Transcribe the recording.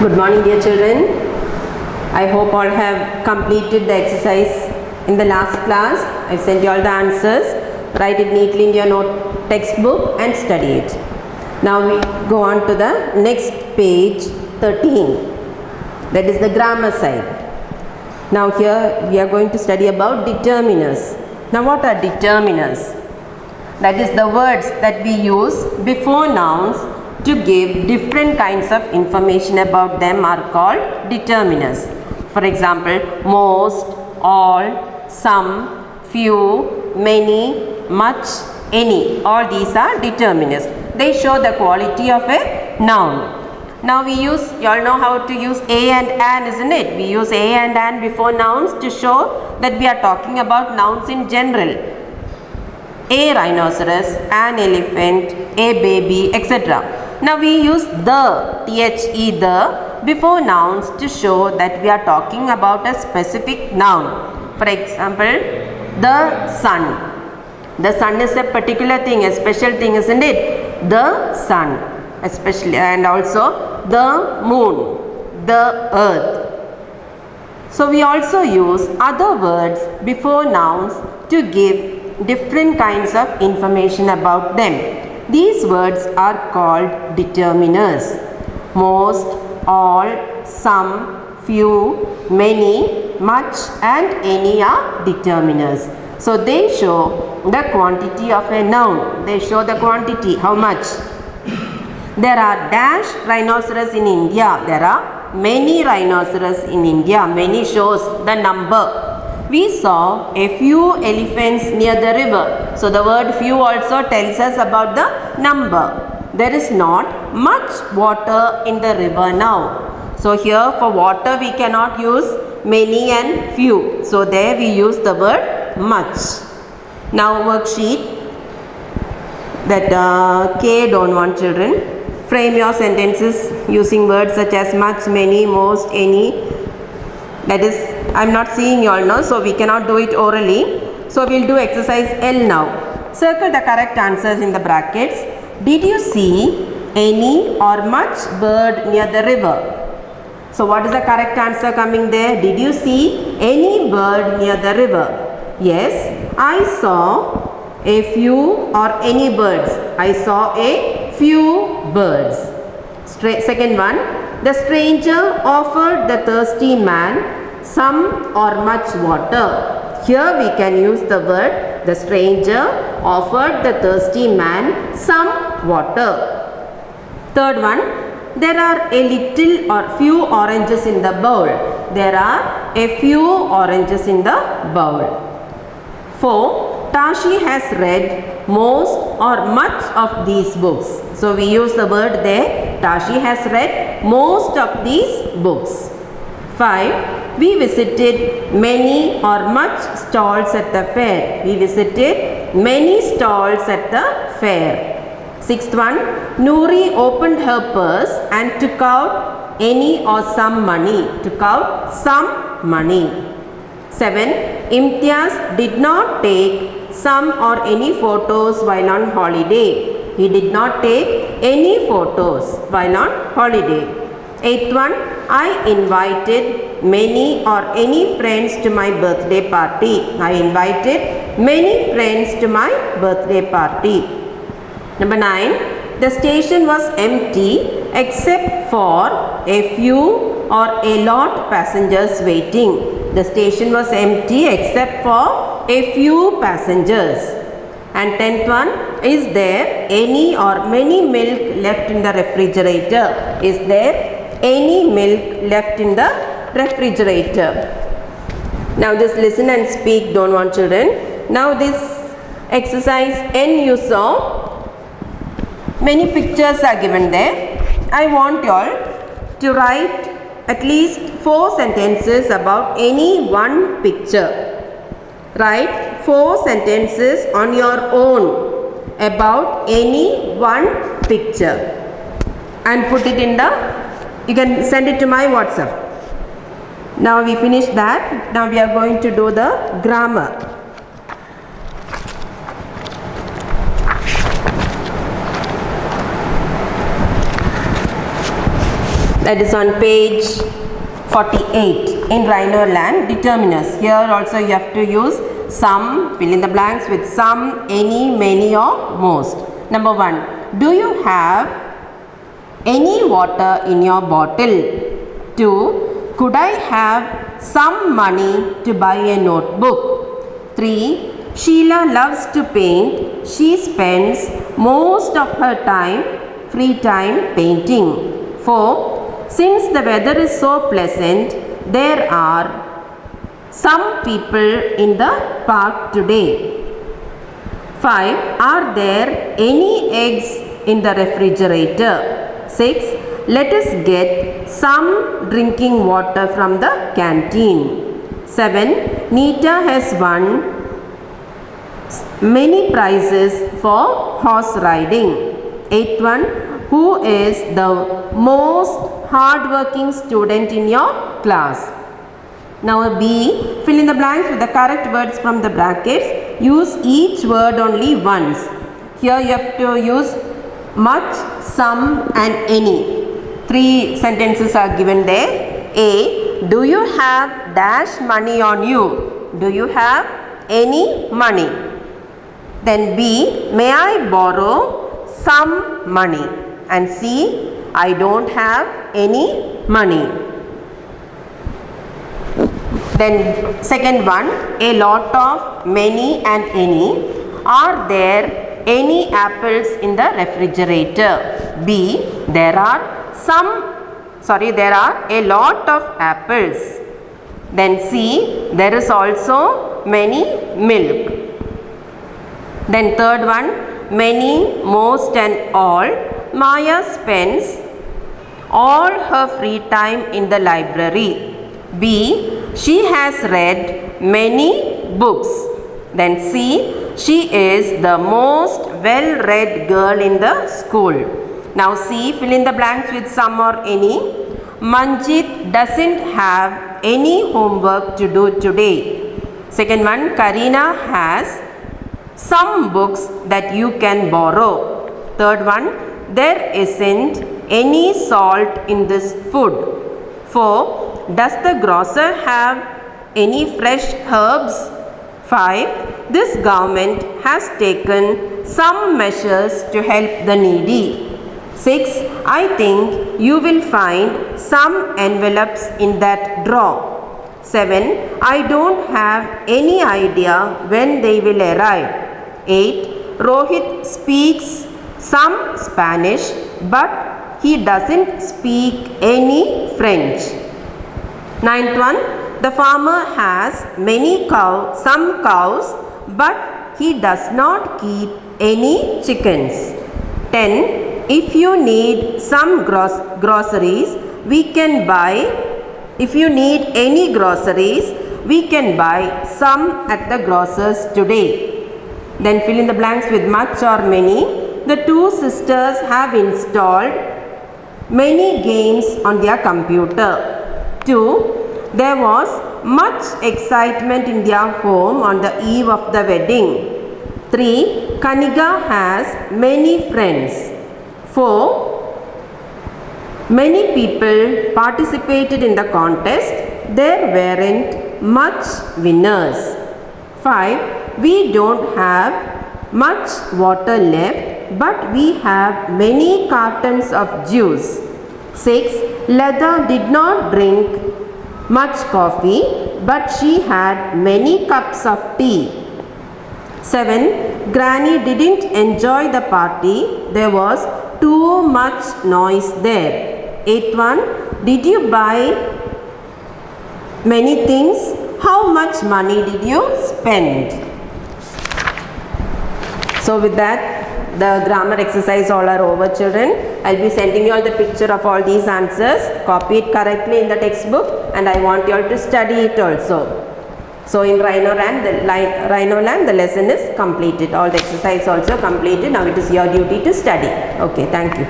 Good morning, dear children. I hope all have completed the exercise in the last class. I sent you all the answers. Write it neatly in your note textbook and study it. Now we go on to the next page 13. That is the grammar side. Now here we are going to study about determiners. Now what are determiners? That is the words that we use before nouns to give different kinds of information about them are called determiners. For example, most, all, some, few, many, much, any. All these are determiners. They show the quality of a noun. Now we use, you all know how to use a and an, isn't it? We use a and an before nouns to show that we are talking about nouns in general. A rhinoceros, an elephant, a baby, etc. Now we use the, the, the before nouns to show that we are talking about a specific noun. For example, the sun. The sun is a particular thing, a special thing, isn't it? The sun, especially, and also the moon, the earth. So we also use other words before nouns to give different kinds of information about them. These words are called determiners. Most, all, some, few, many, much and any are determiners. So they show the quantity of a noun. They show the quantity, how much. There are dash rhinoceros in India. There are many rhinoceros in India. Many shows the number. We saw a few elephants near the river. So the word few also tells us about the number. There is not much water in the river now. So here for water we cannot use many and few. So there we use the word much. Now worksheet that K don't want children. Frame your sentences using words such as much, many, most, any. That is, I am not seeing you all now, so we cannot do it orally. So we will do exercise L now. Circle the correct answers in the brackets. Did you see any or much bird near the river? So what is the correct answer coming there? Did you see any bird near the river? Yes, I saw a few or any birds. I saw a few birds. Second one, the stranger offered the thirsty man some or much water. Here we can use the word the stranger offered the thirsty man some water. Third one, there are a little or few oranges in the bowl. There are a few oranges in the bowl. 4. Tashi has read most or much of these books. So we use the word there. Tashi has read most of these books. 5. We visited many or much stalls at the fair. We visited many stalls at the fair. Sixth one, Noori opened her purse and took out any or some money. Took out some money. 7. Imtiaz did not take some or any photos while on holiday. He did not take any photos while on holiday. 8th one, I invited many or any friends to my birthday party. I invited many friends to my birthday party. Number 9, the station was empty except for a few or a lot passengers waiting. The station was empty except for a few passengers. And 10th one, is there any or many milk left in the refrigerator? Is there any milk left in the refrigerator? Now just listen and speak, don't want children. Now this exercise N you saw, many pictures are given there. I want you all to write at least 4 sentences about any one picture. Write 4 sentences on your own about any one picture and put it in the, you can send it to my WhatsApp. Now we finished that. Now we are going to do the grammar. That is on page 48 in Rhino Land. Determiners. Here also you have to use some, fill in the blanks with some, any, many or most. Number 1. Do you have any water in your bottle? 2. Could I have some money to buy a notebook? 3. Sheila loves to paint. She spends most of her free time painting. 4. Since the weather is so pleasant, there are some people in the park today. 5. Are there any eggs in the refrigerator? 6. Let us get some drinking water from the canteen. 7. Nita has won many prizes for horse riding. 8th one. Who is the most hard-working student in your class? Now B. Fill in the blanks with the correct words from the brackets. Use each word only once. Here you have to use much, some and any. 3 sentences are given there. A. Do you have dash money on you? Do you have any money? Then B. May I borrow some money? And C. I don't have any money. Then second one. A lot of, many and any. Are there any apples in the refrigerator? B. There are a lot of apples. Then C. There is also many milk. Then third one. Many, most and all. Maya spends all her free time in the library. B. She has read many books. Then C. She is the most well-read girl in the school. Now C. Fill in the blanks with some or any. Manjit doesn't have any homework to do today. Second one. Karina has some books that you can borrow. Third one. There isn't any salt in this food. 4. Does the grocer have any fresh herbs? 5. This government has taken some measures to help the needy. 6. I think you will find some envelopes in that drawer. 7. I don't have any idea when they will arrive. 8. Rohit speaks some Spanish, but he doesn't speak any French. 9th one. The farmer has some cows, but he does not keep any chickens. 10. If you need some groceries, we can buy. If you need any groceries, we can buy some at the grocer's today. Then fill in the blanks with much or many. The two sisters have installed many games on their computer. 2. There was much excitement in their home on the eve of the wedding. 3. Kaniga has many friends. 4. Many people participated in the contest. There weren't much winners. 5. We don't have much water left, but we have many cartons of juice. 6. Lada did not drink much coffee, but she had many cups of tea. 7. Granny didn't enjoy the party. There was too much noise there. 8th one. Did you buy many things? How much money did you spend? So with that, the grammar exercise all are over, children. I'll be sending you all the picture of all these answers. Copy it correctly in the textbook, and I want you all to study it also. So in Rhino Land, the lesson is completed. All the exercise also completed. Now it is your duty to study. Okay, thank you.